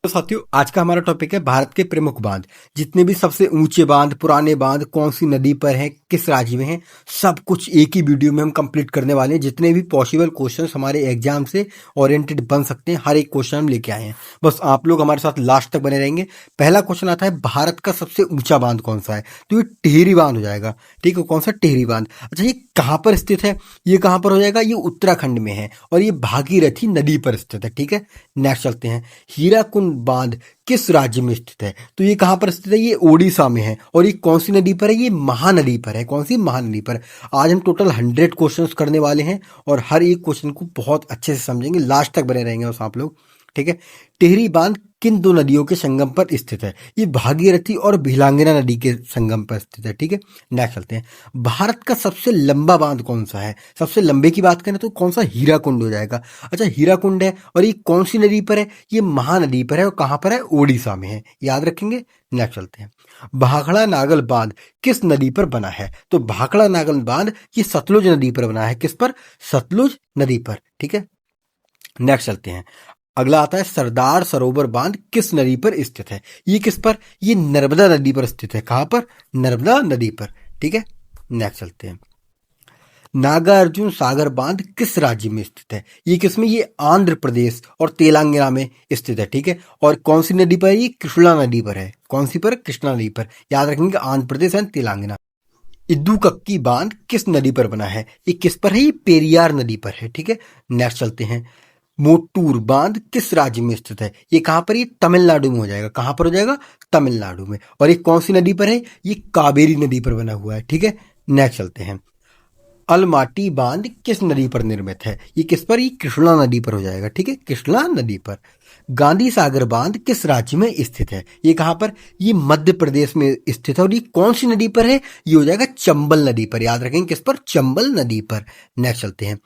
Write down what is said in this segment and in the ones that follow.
तो साथियों, आज का हमारा टॉपिक है भारत के प्रमुख बांध। जितने भी सबसे ऊंचे बांध, पुराने बांध कौन सी नदी पर हैं, किस राज्य में हैं, सब कुछ एक ही वीडियो में हम कंप्लीट करने वाले हैं। जितने भी पॉसिबल क्वेश्चंस हमारे एग्जाम से ओरिएंटेड बन सकते हैं, हर एक क्वेश्चन हम लेके आए हैं। बस आप लोग हमारे साथ लास्ट तक बने रहेंगे। पहला क्वेश्चन आता है, भारत का सबसे ऊंचा बांध कौन सा है? तो ये टिहरी बांध हो जाएगा। ठीक है, कौन सा? टिहरी बांध। अच्छा, ये कहाँ पर स्थित है? ये कहाँ पर हो जाएगा? ये उत्तराखंड में है और ये भागीरथी नदी पर स्थित है। ठीक है, नेक्स्ट चलते हैं। हीराकुंड बांध किस राज्य में स्थित है? तो ये कहां पर स्थित है? ये ओडिशा में है। और ये कौन सी नदी पर है? ये महानदी पर है। कौन सी? महानदी पर। आज हम टोटल 100 क्वेश्चंस करने वाले हैं और हर एक क्वेश्चन को बहुत अच्छे से समझेंगे। लास्ट तक बने रहेंगे बस आप लोग। ठीक है, टिहरी बांध किन दो नदियों के संगम पर स्थित है? ये भागीरथी और भिलांगना नदी के संगम पर स्थित है। ठीक है, नेक्स्ट चलते हैं। भारत का सबसे लंबा बांध कौन सा है? सबसे लंबे की बात करें तो कौन सा? हीराकुंड हो जाएगा। अच्छा, हीराकुंड है और ये कौन सी नदी पर है? ये महानदी पर है और कहां पर है? ओडिशा में है। याद रखेंगे। नेक्स्ट चलते हैं। भाखड़ा नागल बांध किस नदी पर बना है? तो भाखड़ा नागल बांध ये सतलुज नदी पर बना है। किस पर? सतलुज नदी पर। ठीक है, नेक्स्ट चलते हैं। अगला आता है, सरदार सरोवर बांध किस नदी पर स्थित है? ये किस पर? ये नर्मदा नदी पर स्थित है। कहां पर? नर्मदा नदी पर। ठीक है, नेक्स्ट चलते हैं। नागार्जुन सागर बांध किस राज्य में स्थित है? ये किसमें? ये आंध्र प्रदेश और तेलंगाना में स्थित है। ठीक है, और कौन सी नदी पर है? ये कृष्णा नदी पर है। कौन सी पर? कृष्णा नदी पर। याद रखेंगे, आंध्र प्रदेश एंड तेलंगाना। इद्दूकक्की बांध किस नदी पर बना है? ये किस पर है? ये पेरियार नदी पर है। ठीक है, नेक्स्ट चलते हैं। मोटूर बांध किस राज्य में स्थित है? ये कहां पर? ये तमिलनाडु में हो जाएगा। कहां पर हो जाएगा? तमिलनाडु में। और ये कौन सी नदी पर है? ये कावेरी नदी पर बना हुआ है। ठीक है, नेक्स्ट चलते हैं। अलमाटी बांध किस नदी पर निर्मित है? ये किस पर? ये कृष्णा नदी पर हो जाएगा। ठीक है, कृष्णा नदी पर। गांधी सागर बांध किस राज्य में स्थित है? ये कहां पर? ये मध्य प्रदेश में स्थित है। और ये कौन सी नदी पर है? ये हो जाएगा चंबल नदी पर। याद रखेंगे, किस पर? चंबल नदी पर। नेक्स्ट चलते हैं।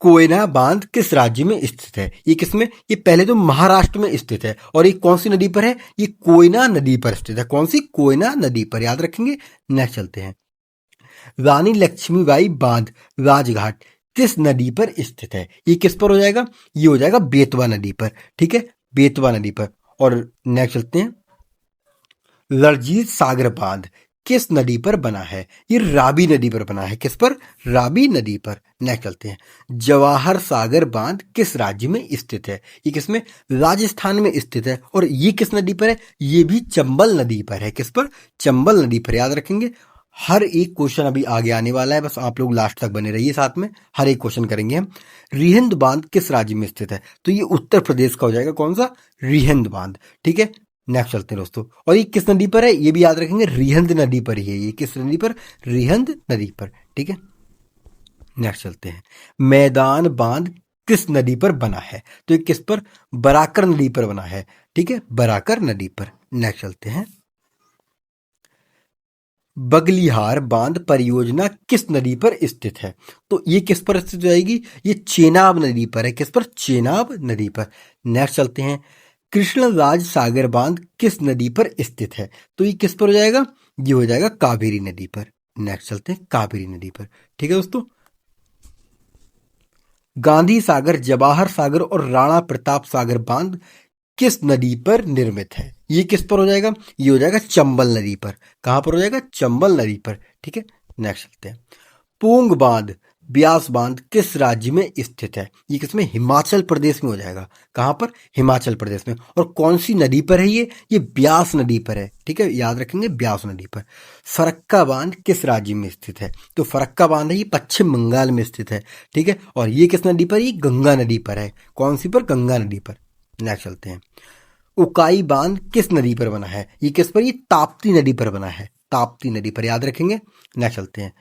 कोयना बांध किस राज्य में स्थित है? ये किसमें? ये पहले तो महाराष्ट्र में स्थित है। और ये कौन सी नदी पर है? ये कोयना नदी पर स्थित है। कौन सी? कोयना नदी पर। याद रखेंगे। नेक्स्ट चलते हैं। रानी लक्ष्मीबाई बांध राजघाट किस नदी पर स्थित है? ये किस पर हो जाएगा? ये हो जाएगा बेतवा नदी पर। ठीक है, बेतवा नदी पर। और नेक्स्ट चलते हैं। रणजीत सागर बांध किस नदी पर बना है? ये रावी नदी पर बना है। किस पर? रावी नदी पर। नेक्स्ट चलते हैं। जवाहर सागर बांध किस राज्य में स्थित है? ये किसमें? राजस्थान में स्थित है। और ये किस नदी पर है? ये भी चंबल नदी पर है। किस पर? चंबल नदी पर। याद रखेंगे। हर एक क्वेश्चन अभी आगे आने वाला है, बस आप लोग लास्ट तक बने रहिए साथ में। हर एक क्वेश्चन करेंगे हम। रिहंद बांध किस राज्य में स्थित है? तो ये उत्तर प्रदेश का हो जाएगा। कौन सा? रिहंद बांध। ठीक है, नेक्स्ट चलते हैं दोस्तों। और ये किस नदी पर है? ये भी याद रखेंगे, रिहंद नदी पर ही है। ये किस नदी पर? रिहंद नदी पर। ठीक है, नेक्स्ट चलते हैं। मैदान बांध किस नदी पर बना है? तो ये किस पर? बराकर नदी पर बना है। ठीक है, बराकर नदी पर। नेक्स्ट चलते हैं। बगलिहार बांध परियोजना किस नदी पर स्थित है? तो ये किस पर स्थित हो जाएगी? ये चेनाब नदी पर है। किस पर? चेनाब नदी पर। नेक्स्ट चलते हैं। कृष्णराज सागर बांध किस नदी पर स्थित है? तो ये किस पर हो जाएगा? ये हो जाएगा कावेरी नदी पर। नेक्स्ट चलते हैं। कावेरी नदी पर। ठीक है दोस्तों। गांधी सागर, जवाहर सागर और राणा प्रताप सागर बांध किस नदी पर निर्मित है? ये किस पर हो जाएगा? ये हो जाएगा चंबल नदी पर। कहां पर हो जाएगा? चंबल नदी पर। ठीक है, नेक्स्ट चलते हैं। पोंग बांध, ब्यास बांध किस राज्य में स्थित है? ये किसमें? हिमाचल प्रदेश में हो जाएगा। कहां पर? हिमाचल प्रदेश में। और कौन सी नदी पर है ये ब्यास नदी पर है। ठीक है, याद रखेंगे, ब्यास नदी पर। फरक्का बांध किस राज्य में स्थित है? तो फरक्का बांध है ये पश्चिम बंगाल में स्थित है। ठीक है, और ये किस नदी पर? ये गंगा नदी पर है। कौन सी पर? गंगा नदी पर। नेक्स्ट चलते हैं। उकाई बांध किस नदी पर बना है? ये किस पर? ये ताप्ती नदी पर बना है। ताप्ती नदी पर। याद रखेंगे। नेक्स्ट चलते हैं।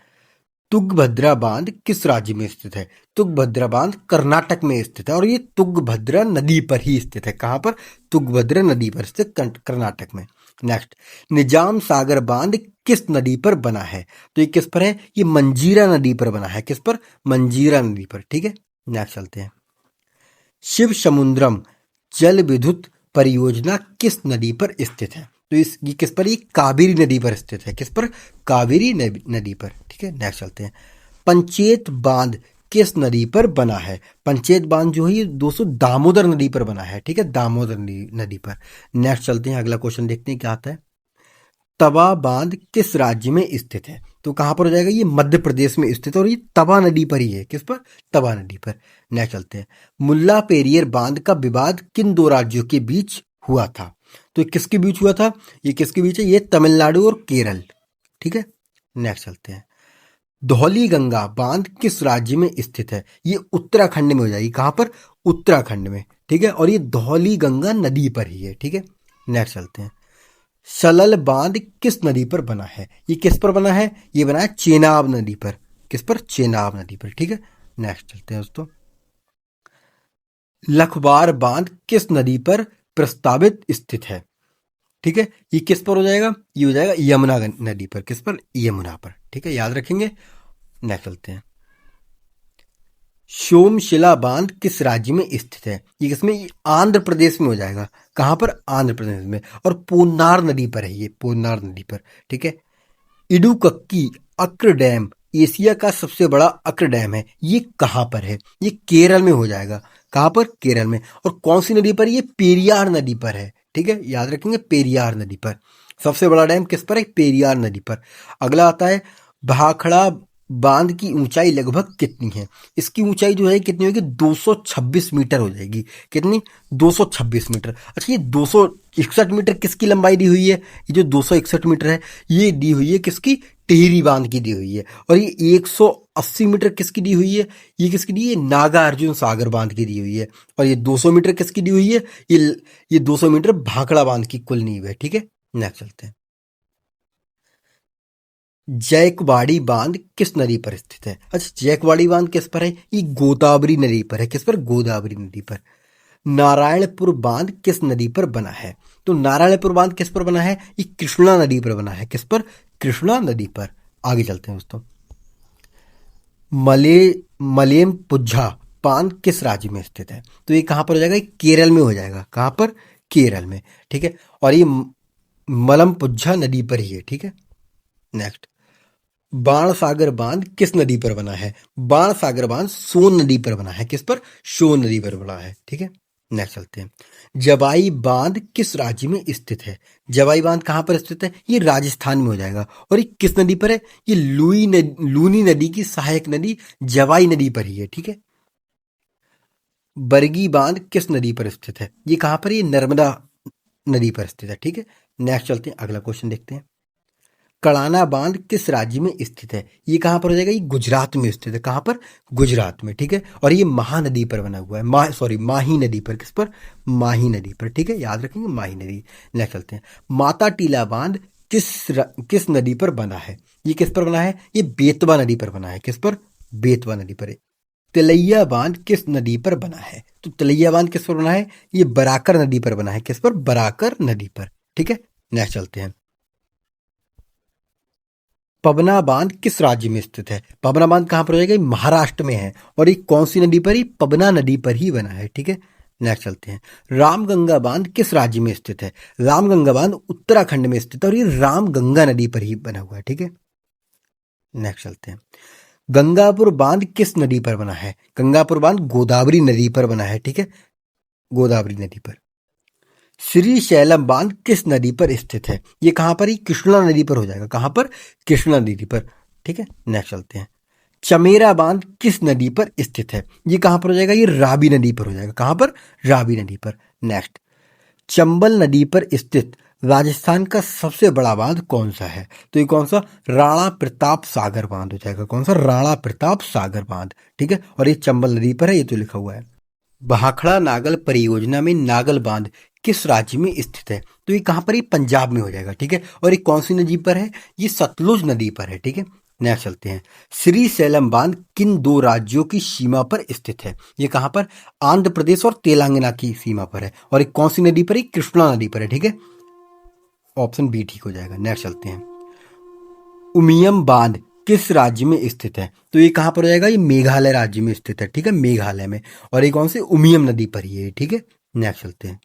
तुंगभद्रा बांध किस राज्य में स्थित है? तुंगभद्रा बांध कर्नाटक में स्थित है और ये तुंगभद्रा नदी पर ही स्थित है। कहां पर? तुंगभद्रा नदी पर स्थित, कर्नाटक में। नेक्स्ट। निजाम सागर बांध किस नदी पर बना है? तो ये किस पर है? ये मंजीरा नदी पर बना है। किस पर? मंजीरा नदी पर। ठीक है, नेक्स्ट चलते हैं। शिव समुद्रम जल विद्युत परियोजना किस नदी पर स्थित है? तो ये किस पर? ये कावेरी नदी पर स्थित है। किस पर? कावेरी नदी पर। ठीक है, नेक्स्ट चलते हैं। पंचेत बांध किस नदी पर बना है? पंचेत बांध जो है ये दोस्तों दामोदर नदी पर बना है, ठीक है, दामोदर नदी पर। नेक्स्ट चलते हैं, अगला क्वेश्चन देखते हैं क्या आता है। तवा बांध किस राज्य में स्थित है? तो कहां पर हो जाएगा? ये मध्य प्रदेश में स्थित है और ये तवा नदी पर ही है। किस पर? तवा नदी पर। नेक्स्ट चलते हैं, मुल्ला पेरियर बांध का विवाद किन दो राज्यों के बीच हुआ था? तो ये किसके बीच हुआ था? ये किसके बीच है? ये तमिलनाडु और केरल, ठीक है। नेक्स्ट चलते हैं, धौली गंगा बांध किस राज्य में स्थित है? ये उत्तराखंड में हो जाएगी। कहां पर? उत्तराखंड में, ठीक है, और ये धौली गंगा नदी पर ही है, ठीक है। नेक्स्ट चलते हैं, सलल बांध किस नदी पर बना है? ये किस पर बना है? ये बना है चेनाब नदी पर। किस पर? चेनाब नदी पर, ठीक है। नेक्स्ट चलते हैं दोस्तों, लखवार बांध किस नदी पर प्रस्तावित स्थित है? ठीक है, ये किस पर हो जाएगा? ये हो जाएगा यमुना नदी पर। किस पर? यमुना पर, ठीक है, याद रखेंगे। नेक्स्ट चलते हैं, सोमशिला बांध किस राज्य में स्थित है? ये किसमें? ये आंध्र प्रदेश में हो जाएगा। कहां पर? आंध्र प्रदेश में, और पोन्नार नदी पर है ये, पोन्नार नदी पर, ठीक है। इडुक्की अक्र डैम एशिया का सबसे बड़ा अक्र डैम है, ये कहां पर है? ये केरल में हो जाएगा। कहां पर? केरल में। और कौन सी नदी पर? ये पेरियार नदी पर है, ठीक है, याद रखेंगे, पेरियार नदी पर। सबसे बड़ा डैम किस पर है? पेरियार नदी पर। अगला आता है, भाखड़ा बांध की ऊंचाई लगभग कितनी है? इसकी ऊंचाई जो है कितनी होगी? 226 मीटर हो जाएगी। कितनी? 226 मीटर। अच्छा, ये 261 मीटर किसकी लंबाई दी हुई है? ये जो 261 मीटर है ये दी हुई है किसकी? टिहरी बांध की दी हुई है। और ये 180 मीटर किसकी दी हुई है? ये किसकी दी है? नागार्जुन सागर बांध की दी हुई है। और ये 200 मीटर किसकी दी हुई है? ये 200 मीटर भाखड़ा बांध की कुल नींव है, ठीक है। नेक्स्ट चलते हैं, जैकवाड़ी बांध किस नदी पर स्थित है? अच्छा, जैकवाड़ी बांध किस पर है? ये गोदावरी नदी पर है। किस पर? गोदावरी नदी पर। नारायणपुर बांध किस नदी पर बना है? तो नारायणपुर बांध किस पर बना है? ये कृष्णा नदी पर बना है। किस पर? कृष्णा नदी पर। आगे चलते हैं दोस्तों, मले मलेम पुझा बांध किस राज्य में स्थित है? तो ये कहां पर हो जाएगा? ये केरल में हो जाएगा। कहां पर? केरल में, ठीक है, और ये मलमपुझा नदी पर ही है, ठीक है। नेक्स्ट, बाणसागर बांध किस नदी पर बना है? बाणसागर बांध सोन नदी पर बना है। किस पर? सोन नदी पर बना है, ठीक है। नेक्स्ट चलते हैं, जवाई बांध किस राज्य में स्थित है? जवाई बांध कहां पर स्थित है? ये राजस्थान में हो जाएगा। और ये किस नदी पर है? ये लूनी नदी की सहायक नदी जवाई नदी पर ही है, ठीक है। बरगी बांध किस नदी पर स्थित है? ये कहां पर? ये नर्मदा नदी पर स्थित है, ठीक है। नेक्स्ट चलते हैं, अगला क्वेश्चन देखते हैं, कड़ाना बांध किस राज्य में स्थित है? ये कहां पर हो जाएगा? ये गुजरात में स्थित है। कहां पर? गुजरात में, ठीक है। और ये महानदी पर बना हुआ है, माही नदी पर। किस पर? माही नदी पर, ठीक है, याद रखेंगे, माही नदी। नेक्स्ट चलते हैं, माता टीला बांध किस नदी पर बना है? ये किस पर बना है? ये बेतवा नदी पर बना है। किस पर? बेतवा नदी पर। तिलैया बांध किस नदी पर बना है? तो तिलैया बांध किस पर बना है? ये बराकर नदी पर बना है। किस पर? बराकर नदी पर, ठीक है। नेक्स्ट चलते हैं, पबना बांध किस राज्य में स्थित है? पबना बांध कहां पर हो जाएगा? महाराष्ट्र में है। और ये कौन सी नदी पर ही? पबना नदी पर ही बना है, ठीक है। नेक्स्ट चलते हैं, रामगंगा बांध किस राज्य में स्थित है? रामगंगा बांध उत्तराखंड में स्थित है और ये रामगंगा नदी पर ही बना हुआ है, ठीक है। नेक्स्ट चलते हैं, गंगापुर बांध किस नदी पर बना है? गंगापुर बांध गोदावरी नदी पर बना है, ठीक है, गोदावरी नदी पर। श्री शैलम बांध किस नदी पर स्थित है? ये कहां पर? ही कृष्णा नदी पर हो जाएगा। कहां पर? कृष्णा नदी पर, ठीक है। नेक्स्ट चलते हैं, चमेरा बांध किस नदी पर स्थित है? ये कहां पर हो जाएगा? ये रावी नदी पर हो जाएगा। कहां पर? रावी नदी पर। नेक्स्ट, चंबल नदी पर स्थित राजस्थान का सबसे बड़ा बांध कौन सा है? तो ये कौन सा? राणा प्रताप सागर बांध हो जाएगा। कौन सा? राणा प्रताप सागर बांध, ठीक है, और ये चंबल नदी पर है, ये तो लिखा हुआ है। भाखड़ा नागल परियोजना में नागल बांध किस राज्य में स्थित है? तो ये कहां पर? ये पंजाब में हो जाएगा, ठीक है, और ये कौन सी नदी पर है? ये सतलुज नदी पर है, ठीक है। नेक्स्ट चलते हैं, श्री सैलम बांध किन दो राज्यों की सीमा पर स्थित है? ये कहां पर? आंध्र प्रदेश और तेलंगाना की सीमा पर है। और ये कौन सी नदी पर है? कृष्णा नदी पर है, ठीक है, ऑप्शन बी ठीक हो जाएगा। नेक्स्ट चलते हैं, उमियम बांध किस राज्य में स्थित है? तो ये कहां पर हो जाएगा? ये मेघालय राज्य में स्थित है, ठीक है, मेघालय में। और ये कौन से? उमियम नदी पर ही है, ठीक है। नेक्स्ट चलते हैं,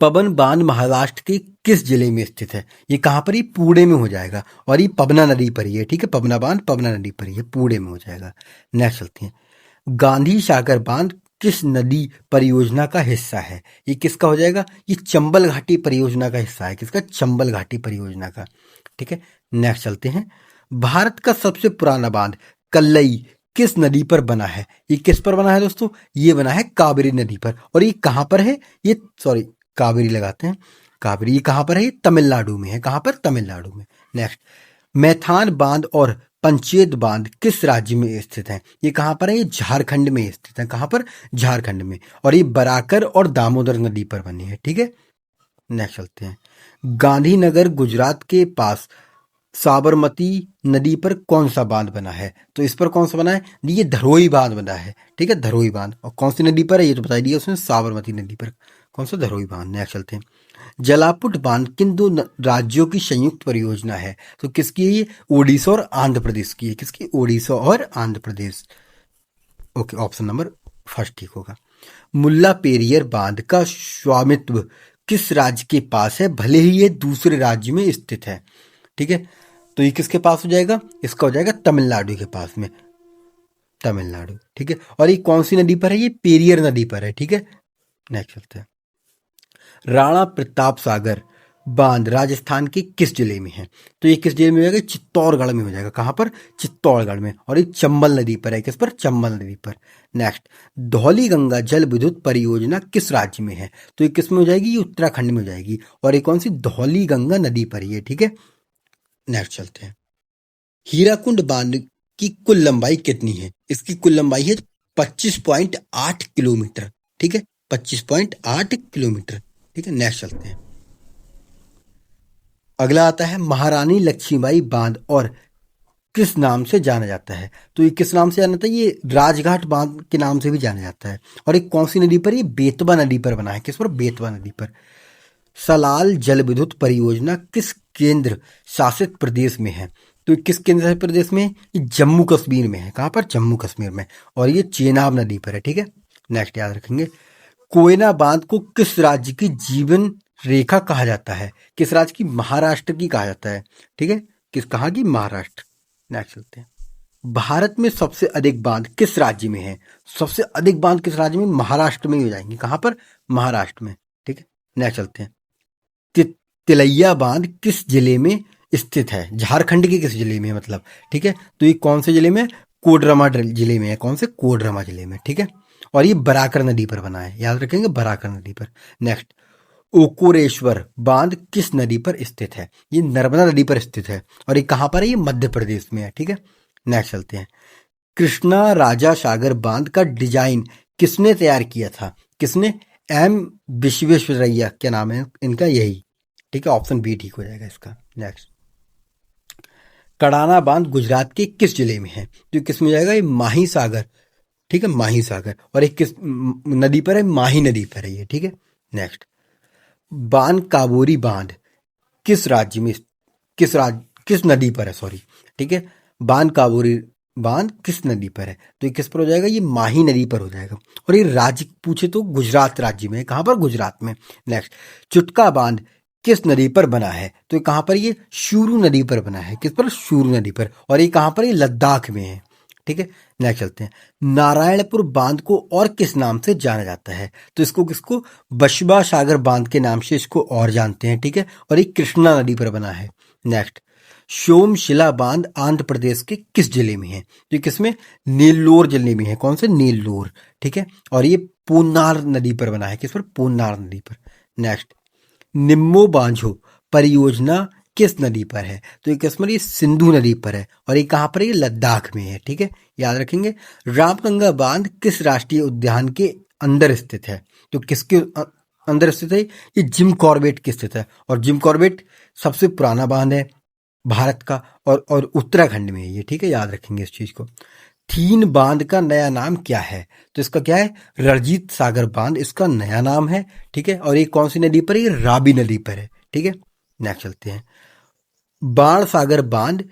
पवन बांध महाराष्ट्र के किस जिले में स्थित है? ये कहाँ पर? ये पुणे में हो जाएगा और ये पवना नदी पर ही है, ठीक है। पवना बांध पवना नदी पर ही है, पुणे में हो जाएगा। नेक्स्ट चलते हैं। गांधी सागर बांध किस नदी परियोजना का हिस्सा है? ये किसका हो जाएगा? ये चंबल घाटी परियोजना का हिस्सा है। किसका? चंबल घाटी परियोजना का, ठीक है। नेक्स्ट चलते हैं। भारत का सबसे पुराना बांध कल्लई किस नदी पर बना है? ये किस पर बना है दोस्तों? ये बना है कावेरी नदी पर। और ये कहां पर है? ये सॉरी कावेरी लगाते हैं, कावेरी। ये कहां पर है? ये तमिलनाडु में है। कहां पर? तमिलनाडु में। नेक्स्ट, मैथान बांध और पंचेत बांध किस राज्य में स्थित है? ये कहां पर है? ये झारखंड में स्थित है। कहां पर? झारखंड में। और ये बराकर और दामोदर नदी पर बनी है, ठीक है। नेक्स्ट चलते हैं। गांधीनगर गुजरात के पास साबरमती नदी पर कौन सा बांध बना है? तो इस पर कौन सा बना है? ये धरोई बांध बना है, ठीक है। धरोई बांध। और कौन सी नदी पर है? ये तो बता दिया उसने, साबरमती नदी पर। कौन सा? धरोई बांध। नेक्स्ट चलते हैं। जलापुट बांध किन दो राज्यों की संयुक्त परियोजना है? तो किसकी है ये? ओडिशा और आंध्र प्रदेश की है। किसकी? ओडिशा और Andhra Pradesh. Okay, option number first ठीक होगा। मुल्ला पेरियर बांध का स्वामित्व किस राज्य के पास है, भले ही ये दूसरे राज्य में स्थित है, ठीक है। तो ये किसके पास हो जाएगा? इसका हो जाएगा तमिलनाडु के पास में, तमिलनाडु, ठीक है। और ये कौन सी नदी पर है? ये पेरियर नदी पर है, ठीक है। नेक्स्ट चलते हैं। राणा प्रताप सागर बांध राजस्थान के किस जिले में है? तो ये किस जिले में हो जाएगा? चित्तौड़गढ़ में हो जाएगा। कहां पर? चित्तौड़गढ़ में। और ये चंबल नदी पर है। किस पर? चंबल नदी पर। नेक्स्ट, धौली गंगा जल विद्युत परियोजना किस राज्य में है? तो ये किस में हो जाएगी? ये उत्तराखंड में हो जाएगी। और ये कौन सी? धौली गंगा नदी पर ही है, ठीक है। नेक्स्ट चलते हैं। हीराकुंड बांध की कुल लंबाई कितनी है? इसकी कुल लंबाई है 25.8 किलोमीटर, ठीक है। 25.8 किलोमीटर, ठीक है। नेक्स्ट चलते हैं। अगला आता है महारानी लक्ष्मीबाई बांध और किस नाम से जाना जाता है? तो ये किस नाम से जाना जाता है? ये राजघाट बांध के नाम से भी जाना जाता है। और एक कौन सी नदी पर? ये बेतवा नदी पर बना है। किस पर? बेतवा नदी पर। सलाल जल विद्युत परियोजना किस केंद्र शासित प्रदेश में है? तो ये किस केंद्र शासित प्रदेश में? ये जम्मू कश्मीर में है। कहां पर? जम्मू कश्मीर में। और ये चेनाब नदी पर है, ठीक है। नेक्स्ट याद रखेंगे। कोयना बांध को किस राज्य की जीवन रेखा कहा जाता है? किस राज्य की? महाराष्ट्र की कहा जाता है, ठीक है। किस? कहाँ की? महाराष्ट्र। नेक्स्ट चलते हैं। भारत में सबसे अधिक बांध किस राज्य में है? सबसे अधिक बांध किस राज्य में? महाराष्ट्र में ही हो जाएंगे। कहां पर? महाराष्ट्र में, ठीक है। नेक्स्ट चलते हैं। तिलैया बांध किस जिले में स्थित है? झारखंड के किस जिले में है मतलब, ठीक है। तो ये कौन से जिले में? कोडरमा जिले में है। कौन से? कोडरमा जिले में, ठीक है। और ये बराकर नदी पर बना है, याद रखेंगे, बराकर नदी पर। नेक्स्ट, ओकोरेश्वर बांध किस नदी पर स्थित है? ये नर्मदा नदी पर स्थित है। और ये कहां पर है? ये मध्य प्रदेश में है, ठीक है। नेक्स्ट चलते हैं। कृष्णा राजा सागर बांध का डिजाइन किसने तैयार किया था? किसने? एम विश्वेश्वरैया, क्या नाम है इनका? यही, ठीक है। ऑप्शन बी ठीक हो जाएगा इसका। नेक्स्ट, कड़ाना बांध गुजरात के किस जिले में है? तो किस में जाएगा? ये माही सागर, ठीक है, माही सागर। और एक किस नदी पर है? माही नदी पर है ये, ठीक है। नेक्स्ट, बान काबोरी बांध किस राज्य में, किस नदी पर है, सॉरी, ठीक है। बान काबोरी बांध किस नदी पर है? तो ये किस पर हो जाएगा? ये माही नदी पर हो जाएगा। और ये राज्य पूछे तो गुजरात राज्य में है। कहां पर? गुजरात में। नेक्स्ट, चुटका बांध किस नदी पर बना है? तो ये कहां पर? ये शुरू नदी पर बना है। किस पर? शुरू नदी पर। और ये कहां पर? ये लद्दाख में है, ठीक है। नेक्स्ट चलते हैं। नारायणपुर बांध को और किस नाम से जाना जाता है? तो इसको किसको? बशबा सागर बांध के नाम से इसको और जानते हैं, ठीक है। और ये कृष्णा नदी पर बना है। नेक्स्ट, सोमशिला बांध आंध्र प्रदेश के किस जिले में है? तो ये किसमें? नेल्लोर जिले में है। कौन से? नेल्लोर, ठीक है। और ये पूनार नदी पर बना है। किस पर? पूनार नदी पर। नेक्स्ट, निम्मो बांझो परियोजना किस नदी पर है? तो ये किस पर? ये सिंधु नदी पर है। और ये कहां पर है? ये लद्दाख में है, ठीक है, याद रखेंगे। रामगंगा बांध किस राष्ट्रीय उद्यान के अंदर स्थित है? तो किसके अंदर स्थित है? ये जिम कॉर्बेट के स्थित है। और जिम कॉर्बेट सबसे पुराना बांध है भारत का, और उत्तराखंड में है ये, ठीक है, याद रखेंगे इस चीज को। थीन बांध का नया नाम क्या है? तो इसका क्या है? रणजीत सागर बांध इसका नया नाम है, ठीक है। और ये कौन सी नदी पर? ये राबी नदी पर है, ठीक है। नेक्स्ट चलते हैं। बाण सागर बांध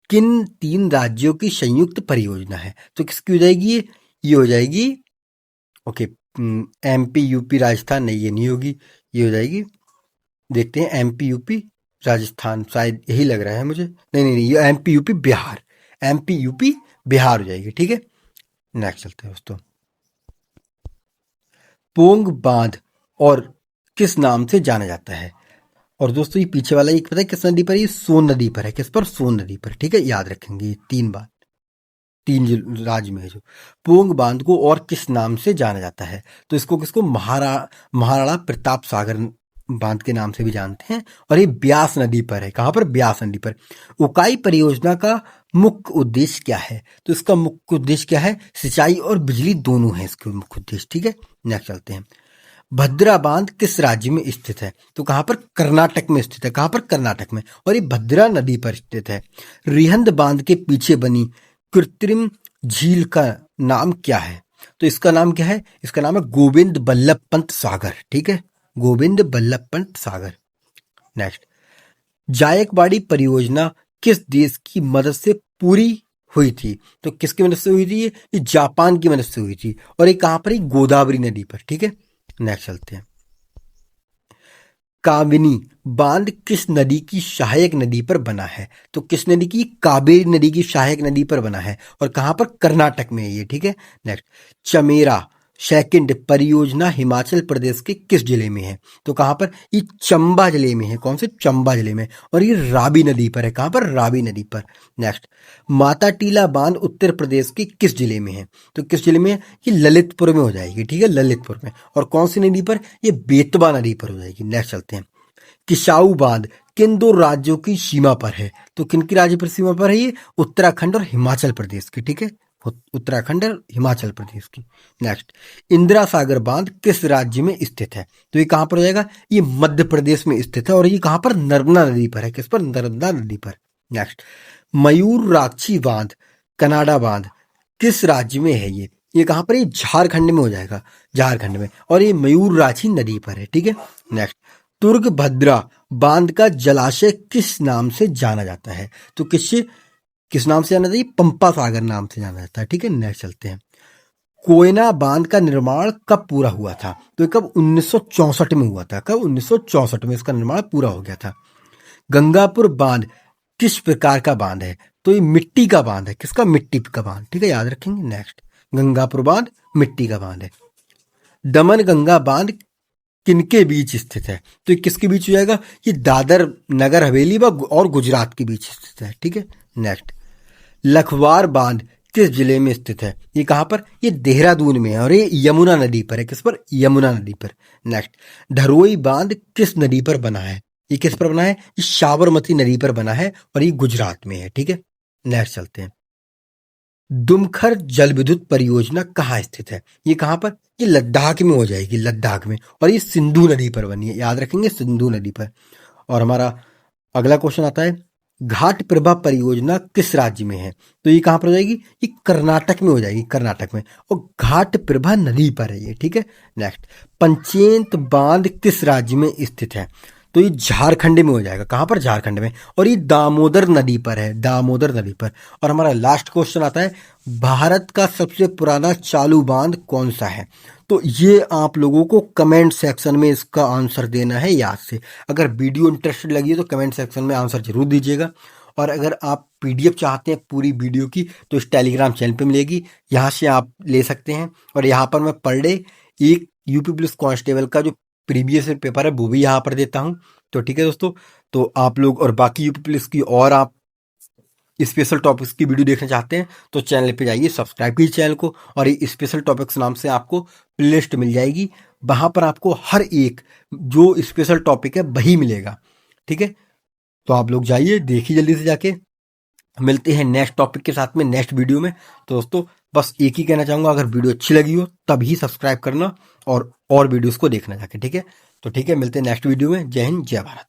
किन 3 राज्यों की संयुक्त परियोजना है? तो किसकी हो जाएगी ये हो जाएगी, ओके, एमपी, यूपी, राजस्थान, नहीं, ये नहीं होगी। ये हो जाएगी, देखते हैं, एमपी यूपी राजस्थान, शायद यही लग रहा है मुझे। नहीं नहीं नहीं, ये MP UP Bihar, MP UP Bihar हो जाएगी। ठीक है, नेक्स्ट चलते हैं दोस्तों। पोंग बांध और किस नाम से जाना जाता है? और दोस्तों ये पीछे वाला एक पता है किस नदी पर? ये सोन नदी पर है। किस पर? सोन नदी पर। ठीक है, याद रखेंगे ये 3 बार, 3 राज्य में है जो। पोंग बांध को और किस नाम से जाना जाता है? तो इसको किसको? महाराणा प्रताप सागर बांध के नाम से भी जानते हैं। और ये ब्यास नदी पर है। कहां पर? ब्यास नदी पर। उकाई परियोजना का मुख्य उद्देश्य क्या है? तो इसका मुख्य उद्देश्य क्या है? सिंचाई और बिजली दोनों है इसके मुख्य उद्देश्य। ठीक है, नेक्स्ट चलते हैं। भद्रा बांध किस राज्य में स्थित है? तो कहां पर? कर्नाटक में स्थित है। कहां पर? कर्नाटक में। और ये भद्रा नदी पर स्थित है। रिहंद बांध के पीछे बनी कृत्रिम झील का नाम क्या है? तो इसका नाम क्या है? इसका नाम है गोविंद बल्लभ पंत सागर। ठीक है, गोविंद बल्लभ पंत सागर। नेक्स्ट, जायकवाड़ी परियोजना किस देश की मदद से पूरी हुई थी? तो किसकी मदद से हुई थी? ये जापान की मदद से हुई थी। और ये कहां पर? गोदावरी नदी पर। ठीक है, नेक्स्ट चलते हैं। काबिनी बांध किस नदी की सहायक नदी पर बना है? तो किस नदी की? कावेरी नदी की सहायक नदी पर बना है। और कहां पर? कर्नाटक में है ये। ठीक है, नेक्स्ट। चमेरा सेकंड परियोजना हिमाचल प्रदेश के किस जिले में है? तो कहां पर? ये चंबा जिले में है। कौन से? चंबा जिले में। और ये रावी नदी पर है। कहां पर? रावी नदी पर। नेक्स्ट, माता टीला बांध उत्तर प्रदेश के किस जिले में है? तो किस जिले में है? ये ललितपुर में हो जाएगी। ठीक है, ललितपुर में। और कौन सी नदी पर? ये बेतवा नदी पर हो जाएगी। नेक्स्ट चलते हैं। किसाऊ बांध किन 2 राज्यों की सीमा पर है? तो किन की राज्य पर सीमा पर है ये? उत्तराखंड और हिमाचल प्रदेश की। ठीक है, उत्तराखंड और हिमाचल प्रदेश की। नेक्स्ट, इंदिरा सागर बांध किस राज्य में स्थित है? तो ये कहां पर हो जाएगा? ये मध्य प्रदेश में स्थित है। और ये कहां पर? नर्मदा नदी पर है। किस पर? नर्मदा नदी पर। नेक्स्ट, मयूराक्षी बांध कनाडा बांध किस राज्य में है? ये कहां पर? ये झारखंड में हो जाएगा, झारखंड में। और ये मयूराक्षी नदी पर है। ठीक है, नेक्स्ट, तुर्गभद्रा बांध का जलाशय किस नाम से जाना जाता है? तो किस नाम से जाना जाता है? पंपा सागर नाम से जाना जाता है। ठीक है, नेक्स्ट चलते हैं। कोयना बांध का निर्माण कब पूरा हुआ था? तो ये कब? 1964 में हुआ था। कब? 1964 में इसका निर्माण पूरा हो गया था। गंगापुर बांध किस प्रकार का बांध है? तो ये मिट्टी का बांध है। किसका? मिट्टी का बांध। ठीक है, याद रखेंगे। नेक्स्ट, गंगापुर बांध मिट्टी का बांध है। दमन गंगा बांध किनके बीच स्थित है? तो ये किसके बीच हो जाएगा? ये दादर नगर हवेली और गुजरात के बीच स्थित है। ठीक है, नेक्स्ट, लखवार बांध किस जिले में स्थित है? ये कहां पर? ये देहरादून में है। और ये यमुना नदी पर है। किस पर? यमुना नदी पर। नेक्स्ट, ढरोई बांध किस नदी पर बना है? ये किस पर बना है? ये साबरमती नदी पर बना है। और ये गुजरात में है। ठीक है, नेक्स्ट चलते हैं। दुमखर जल विद्युत परियोजना कहाँ स्थित है? ये कहां पर? ये लद्दाख में हो जाएगी, लद्दाख में। और ये सिंधु नदी पर बनी है। याद रखेंगे, सिंधु नदी पर। और हमारा अगला क्वेश्चन आता है, घाट प्रभा परियोजना किस राज्य में है? तो ये कहां पर हो जाएगी? ये कर्नाटक में हो जाएगी, कर्नाटक में। और घाट प्रभा नदी पर है ये। ठीक है, नेक्स्ट, पंचेत बांध किस राज्य में स्थित है? तो ये झारखंड में हो जाएगा। कहां पर? झारखंड में। और ये दामोदर नदी पर है, दामोदर नदी पर। और हमारा लास्ट क्वेश्चन आता है, भारत का सबसे पुराना चालू बांध कौन सा है? तो ये आप लोगों को कमेंट सेक्शन में इसका आंसर देना है याद से। अगर वीडियो इंटरेस्टेड लगी है तो कमेंट सेक्शन में आंसर जरूर दीजिएगा। और अगर आप पीडीएफ चाहते हैं पूरी वीडियो की तो इस टेलीग्राम चैनल पे मिलेगी, यहाँ से आप ले सकते हैं। और यहाँ पर मैं पर डे एक यूपी पुलिस कांस्टेबल का जो प्रीवियस पेपर है वो भी यहाँ पर देता हूँ। तो ठीक है दोस्तों, तो आप लोग और बाकी यूपी पुलिस की और आप स्पेशल टॉपिक्स की वीडियो देखना चाहते हैं तो चैनल पे जाइए, सब्सक्राइब कीजिए चैनल को। और ये स्पेशल टॉपिक्स नाम से आपको प्लेलिस्ट मिल जाएगी। वहां पर आपको हर एक जो स्पेशल टॉपिक है वही मिलेगा। ठीक है, तो आप लोग जाइए, देखिए जल्दी से जाके। मिलते हैं नेक्स्ट टॉपिक के साथ में नेक्स्ट वीडियो में। तो दोस्तों बस एक ही कहना चाहूंगा, अगर वीडियो अच्छी लगी हो तभी सब्सक्राइब करना और वीडियोस को देखना जाके। ठीक है, तो ठीक है, मिलते हैं नेक्स्ट वीडियो में। जय हिंद, जय भारत।